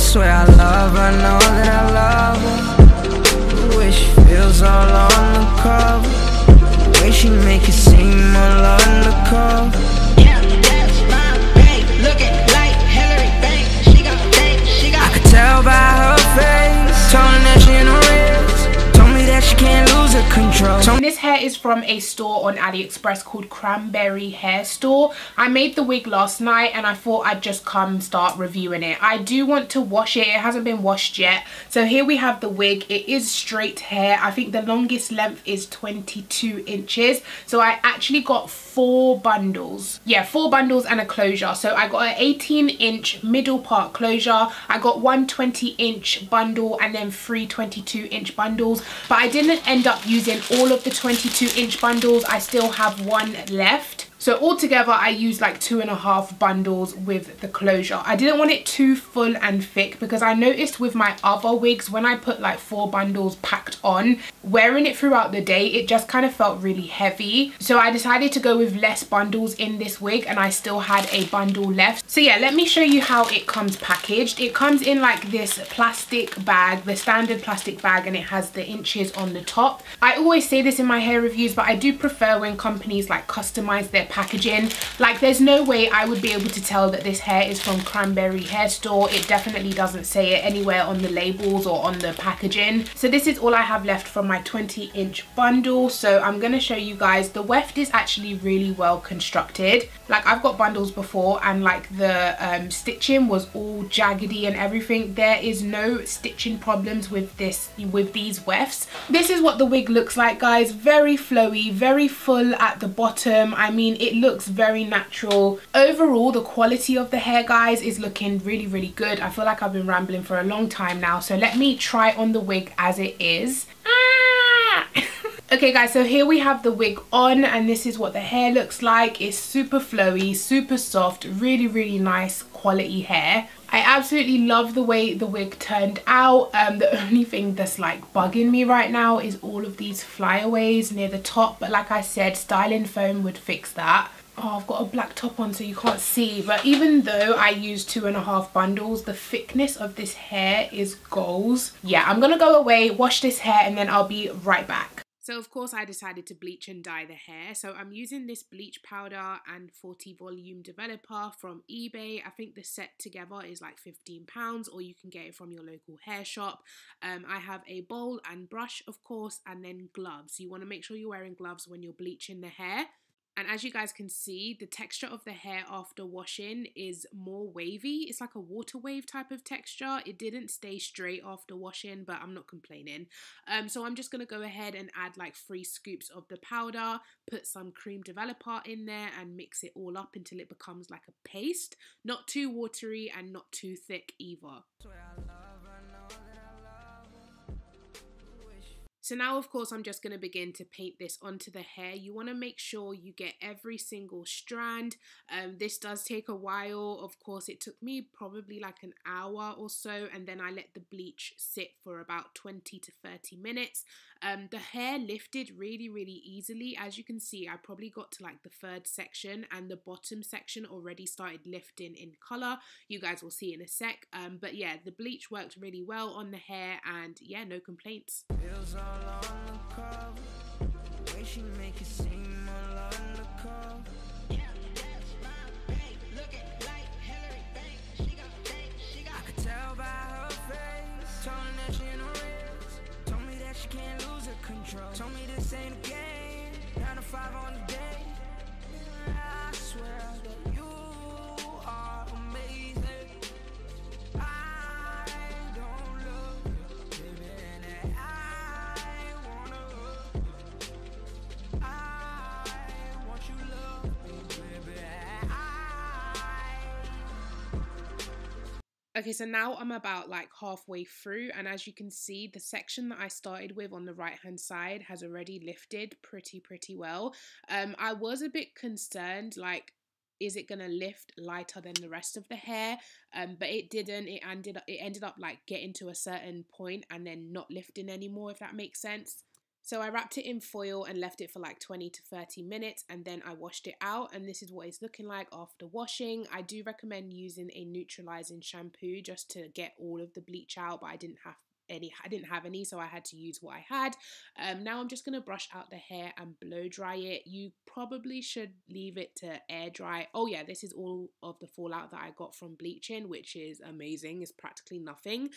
swear I love her, know that I love her. The way she feels all on the cover, the way she make it seem all undercover. Yeah, that's my babe, looking like Hillary Banks. She got bank, she got. I could tell by her face, told me that she in a race, told me that she can't lose her control. This hair is from a store on Aliexpress called Cranberry hair store. I made the wig last night and I thought I'd just come start reviewing it. I do want to wash it. It hasn't been washed yet. So here we have the wig. It is straight hair. I think the longest length is 22 inches. So I actually got 4 bundles. Yeah, 4 bundles and a closure. So I got an 18-inch middle part closure. I got one 20-inch bundle and then 3 22-inch bundles. But I didn't end up using all of the 22-inch bundles. I still have 1 left. So altogether I used like 2.5 bundles with the closure. I didn't want it too full and thick because I noticed with my other wigs when I put like 4 bundles packed on, wearing it throughout the day, it just kind of felt really heavy. So I decided to go with less bundles in this wig and I still had a bundle left. So yeah, let me show you how it comes packaged. It comes in like this plastic bag, the standard plastic bag, and it has the inches on the top. I always say this in my hair reviews, but I do prefer when companies like customize their packaging. Like there's no way I would be able to tell that this hair is from Cranberry hair store. It definitely doesn't say it anywhere on the labels or on the packaging. So this is all I have left from my 20-inch bundle. So I'm going to show you guys. The weft is actually really well constructed. Like I've got bundles before and like the stitching was all jaggedy and everything. There is no stitching problems with these wefts. This is what the wig looks like, guys. Very flowy, very full at the bottom. I mean, it looks very natural. Overall, the quality of the hair, guys, is looking really, really good. I feel like I've been rambling for a long time now, so let me try on the wig as it is. Okay guys, so here we have the wig on and this is what the hair looks like. It's super flowy, super soft, really, really nice quality hair. I absolutely love the way the wig turned out. The only thing that's like bugging me right now is all of these flyaways near the top, but like I said, styling foam would fix that. Oh, I've got a black top on so you can't see, but even though I used 2.5 bundles, the thickness of this hair is goals. Yeah, I'm gonna go away, wash this hair, and then I'll be right back. So of course I decided to bleach and dye the hair. So I'm using this bleach powder and 40 volume developer from eBay. I think the set together is like £15, or you can get it from your local hair shop. I have a bowl and brush, of course, and then gloves. You want to make sure you're wearing gloves when you're bleaching the hair. And as you guys can see, the texture of the hair after washing is more wavy. It's like a water wave type of texture. It didn't stay straight after washing, but I'm not complaining. So I'm just going to go ahead and add like 3 scoops of the powder, put some cream developer in there and mix it all up until it becomes like a paste. Not too watery and not too thick either. So now, of course, I'm just going to begin to paint this onto the hair. You want to make sure you get every single strand. This does take a while. Of course, it took me probably like an hour or so, and then I let the bleach sit for about 20 to 30 minutes. The hair lifted really, really easily. As you can see, I probably got to like the 3rd section and the bottom section already started lifting in color. You guys will see in a sec. But yeah, the bleach worked really well on the hair and yeah, no complaints. Told me this ain't a game, 9 to 5 on the day. I swear that you are amazing. I don't look, baby, and I wanna look. I want you to love me, baby. Okay, so now I'm about like halfway through, and as you can see, the section that I started with on the right hand side has already lifted pretty well. I was a bit concerned, like, is it gonna lift lighter than the rest of the hair? But it didn't. It ended up like getting to a certain point and then not lifting anymore, if that makes sense. So I wrapped it in foil and left it for like 20 to 30 minutes and then I washed it out, and this is what it's looking like after washing. I do recommend using a neutralizing shampoo just to get all of the bleach out, but I didn't have any, so I had to use what I had. Now I'm just going to brush out the hair and blow dry it. You probably should leave it to air dry. Oh yeah, this is all of the fallout that I got from bleaching, which is amazing. It's practically nothing.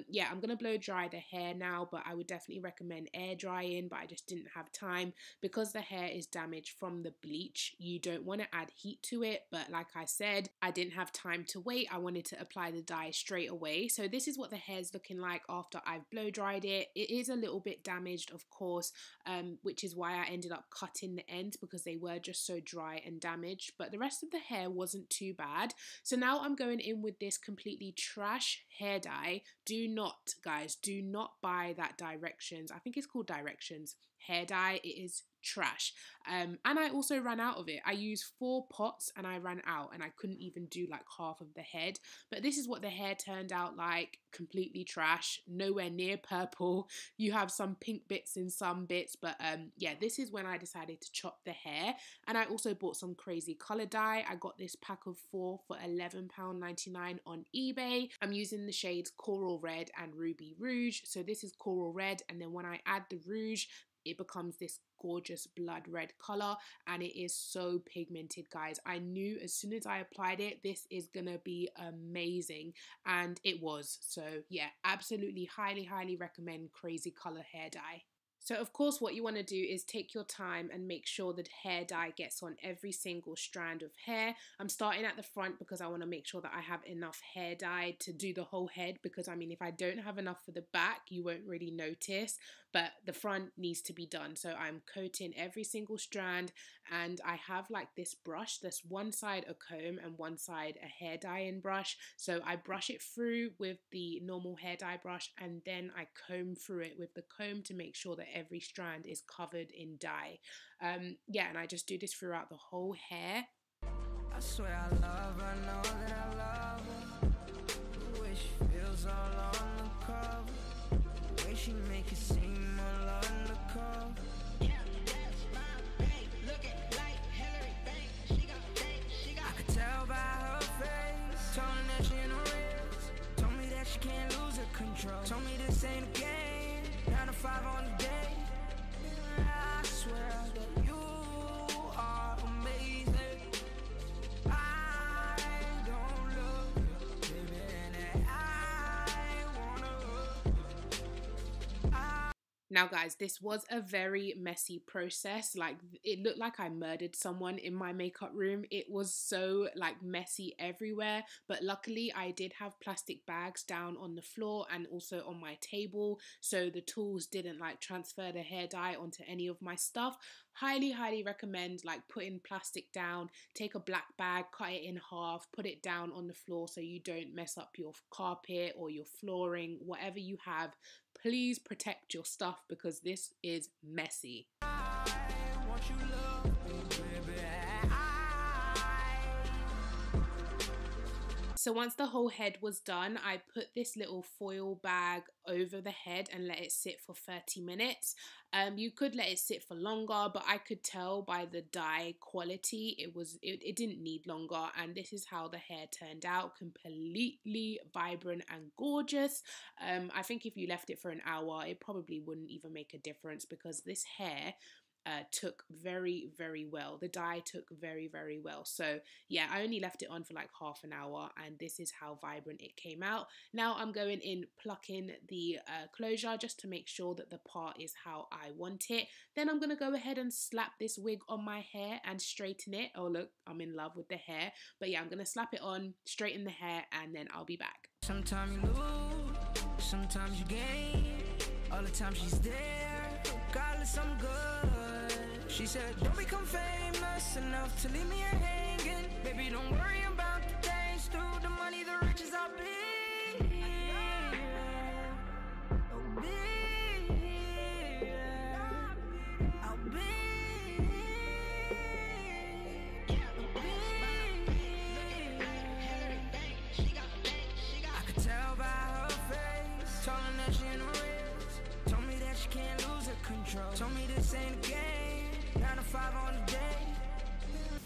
Yeah, I'm going to blow dry the hair now, but I would definitely recommend air drying, but I just didn't have time because the hair is damaged from the bleach. You don't want to add heat to it, but like I said, I didn't have time to wait. I wanted to apply the dye straight away. So this is what the hair is looking like after I've blow dried it. It is a little bit damaged, of course, which is why I ended up cutting the ends because they were just so dry and damaged, but the rest of the hair wasn't too bad. So now I'm going in with this completely trash hair dye. Do not, guys, do not buy that Directions, I think it's called Directions hair dye. It is trash. And I also ran out of it. I used 4 pots and I ran out, and I couldn't even do like half of the head. But this is what the hair turned out like, completely trash, nowhere near purple. You have some pink bits in some bits, but yeah, this is when I decided to chop the hair. And I also bought some crazy color dye. I got this pack of 4 for £11.99 on eBay. I'm using the shades Coral Red and Ruby Rouge. So this is Coral Red, and then when I add the rouge, it becomes this gorgeous blood red color, and it is so pigmented, guys. I knew as soon as I applied it, this is gonna be amazing, and it was. So yeah, absolutely highly recommend crazy color hair dye. So of course what you want to do is take your time and make sure that hair dye gets on every single strand of hair. I'm starting at the front because I want to make sure that I have enough hair dye to do the whole head, because I mean, if I don't have enough for the back, you won't really notice, but the front needs to be done. So I'm coating every single strand, and I have like this brush, there's one side a comb and one side a hair dyeing brush. So I brush it through with the normal hair dye brush, and then I comb through it with the comb to make sure that every strand is covered in dye. Yeah, and I just do this throughout the whole hair. I swear I love her, know that I love her. The way she feels all on the cover, the way she make it seem all undercover. Yeah, that's my babe. Looking like Hillary Bank. She got. I could tell by her face. Told her that she in a race. Told me that she can't lose her control. Told me this ain't a game. 9 to 5 on the day. I swear that you are amazing. I don't look, baby, and I wanna look. Now guys, this was a very messy process. Like, it looked like I murdered someone in my makeup room. It was so like messy everywhere, but luckily I did have plastic bags down on the floor and also on my table, so the tools didn't like transfer the hair dye onto any of my stuff. Highly recommend like putting plastic down, take a black bag, cut it in half, put it down on the floor so you don't mess up your carpet or your flooring, whatever you have. Please protect your stuff because this is messy. I want you love me, baby. So once the whole head was done, I put this little foil bag over the head and let it sit for 30 minutes. You could let it sit for longer, but I could tell by the dye quality it didn't need longer, and this is how the hair turned out, completely vibrant and gorgeous. I think if you left it for an hour, it probably wouldn't even make a difference because this hair took very well. The dye took very well. So yeah, I only left it on for like half an hour, and this is how vibrant it came out. Now I'm going in plucking the closure just to make sure that the part is how I want it. Then I'm gonna go ahead and slap this wig on my hair and straighten it. Oh look, I'm in love with the hair. But yeah, I'm gonna slap it on, straighten the hair, and then I'll be back. Sometimes you lose, sometimes you gain. All the time she's there, regardless I'm good. She said, don't become famous enough to leave me here hanging. Baby, don't worry about the days through the money, the riches I'll be. I'll be. I'll be. I could tell by her face. Told her that she in a race. Told me that she can't lose her control.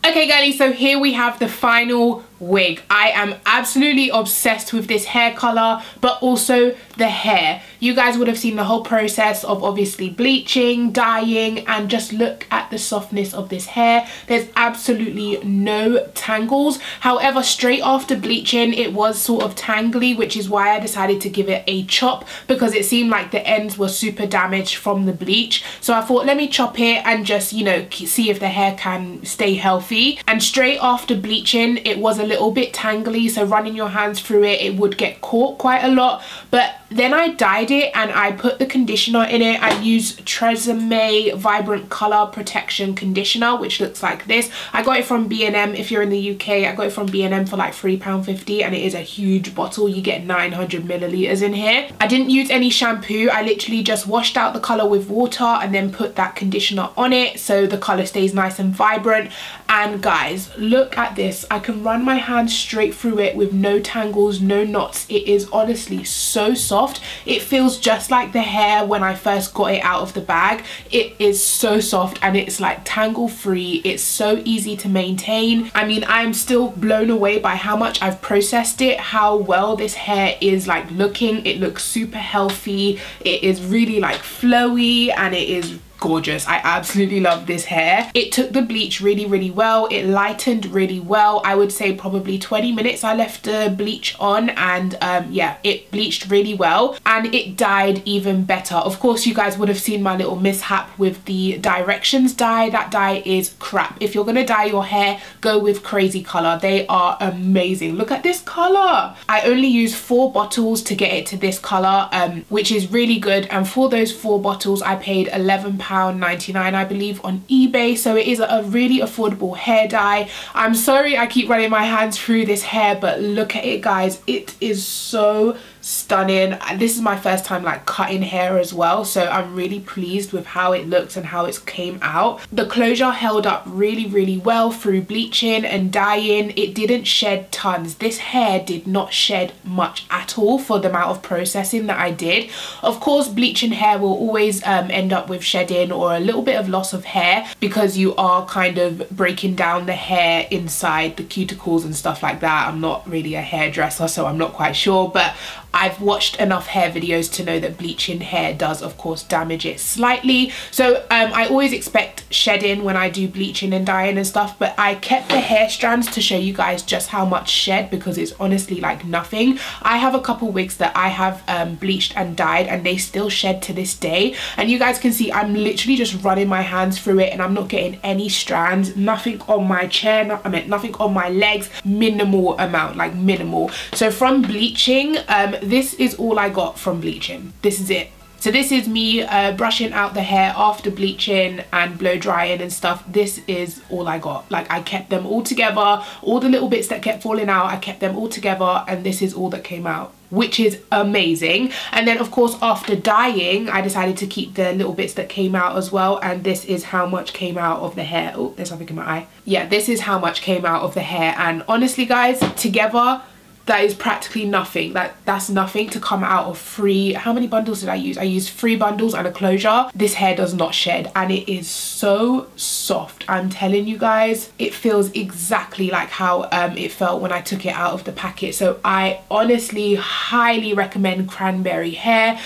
Okay girlies, so here we have the final wig. I am absolutely obsessed with this hair color, but also the hair. You guys would have seen the whole process of obviously bleaching, dyeing, and just look at the softness of this hair. There's absolutely no tangles. However, straight after bleaching it was sort of tangly, which is why I decided to give it a chop, because it seemed like the ends were super damaged from the bleach. So I thought, let me chop it and just, you know, see if the hair can stay healthy. And straight after bleaching it was a little bit tangly, so running your hands through it would get caught quite a lot. But then I dyed it and I put the conditioner in it. I used Tresemme Vibrant Color Protection Conditioner, which looks like this. I got it from B&M. If you're in the UK, I got it from B&M for like £3.50, and it is a huge bottle. You get 900 milliliters in here. I didn't use any shampoo. I literally just washed out the color with water and then put that conditioner on it so the color stays nice and vibrant. And guys, look at this. I can run my hands straight through it with no tangles, no knots. It is honestly so soft. It feels just like the hair when I first got it out of the bag. It is so soft and it's like tangle free. It's so easy to maintain. I mean, I'm still blown away by how much I've processed it, how well this hair is like looking. It looks super healthy. It is really like flowy and it is gorgeous. I absolutely love this hair. It took the bleach really well. It lightened really well. I would say probably 20 minutes I left the bleach on, and yeah, it bleached really well and it dyed even better. Of course, you guys would have seen my little mishap with the directions dye. That dye is crap. If you're gonna dye your hair, go with Crazy Color. They are amazing. Look at this color. I only used 4 bottles to get it to this color, which is really good, and for those 4 bottles I paid £11.99 I believe on eBay. So it is a really affordable hair dye. I'm sorry I keep running my hands through this hair, but look at it guys. It is so stunning. This is my first time like cutting hair as well, so I'm really pleased with how it looks and how it came out. The closure held up really well through bleaching and dyeing. It didn't shed tons. This hair did not shed much at all for the amount of processing that I did. Of course, bleaching hair will always end up with shedding or a little bit of loss of hair, because you are kind of breaking down the hair inside the cuticles and stuff like that. I'm not really a hairdresser, so I'm not quite sure, but I've watched enough hair videos to know that bleaching hair does of course damage it slightly. So I always expect shedding when I do bleaching and dyeing and stuff, but I kept the hair strands to show you guys just how much shed, because it's honestly like nothing. I have a couple wigs that I have bleached and dyed and they still shed to this day, and you guys can see I'm literally just running my hands through it and I'm not getting any strands, nothing on my chair, nothing on my legs, minimal amount, like minimal. So from bleaching, this is all I got from bleaching. This is it. So this is me brushing out the hair after bleaching and blow drying and stuff. This is all I got. Like, I kept them all together. All the little bits that kept falling out, I kept them all together, and this is all that came out, which is amazing. And then of course after dyeing I decided to keep the little bits that came out as well, and this is how much came out of the hair. Oh, there's something in my eye. Yeah, this is how much came out of the hair, and honestly guys, together that is practically nothing. That's nothing to come out of 3, how many bundles did I use? I used 3 bundles and a closure. This hair does not shed and it is so soft. I'm telling you guys, it feels exactly like how it felt when I took it out of the packet. So I honestly highly recommend Cranberry hair.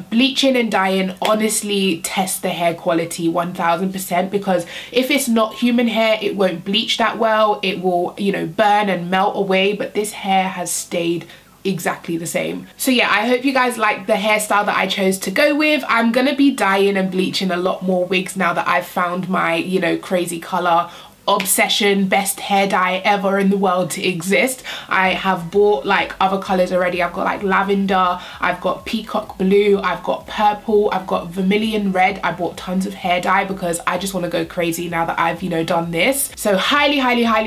Bleaching and dyeing honestly test the hair quality 1000%, because if it's not human hair it won't bleach that well. It will, you know, burn and melt away, but this hair has stayed exactly the same. So yeah, I hope you guys like the hairstyle that I chose to go with. I'm gonna be dyeing and bleaching a lot more wigs now that I've found my, you know, Crazy Color obsession, best hair dye ever in the world to exist. I have bought like other colors already. I've got like lavender, I've got peacock blue, I've got purple, I've got vermilion red. I bought tons of hair dye because I just want to go crazy now that I've, you know, done this. So highly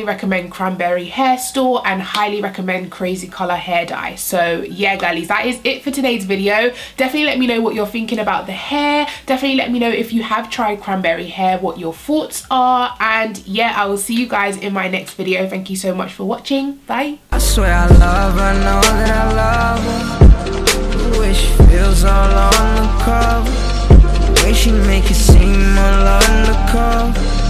recommend Cranberry hair store and highly recommend Crazy Color hair dye. So yeah girlies, that is it for today's video. Definitely let me know what you're thinking about the hair. Definitely let me know if you have tried Cranberry hair, what your thoughts are, and yeah, I will see you guys in my next video. Thank you so much for watching. Bye. I swear I love her, know that I love her. The way she feels all on the cover, the way she make it seem all undercover.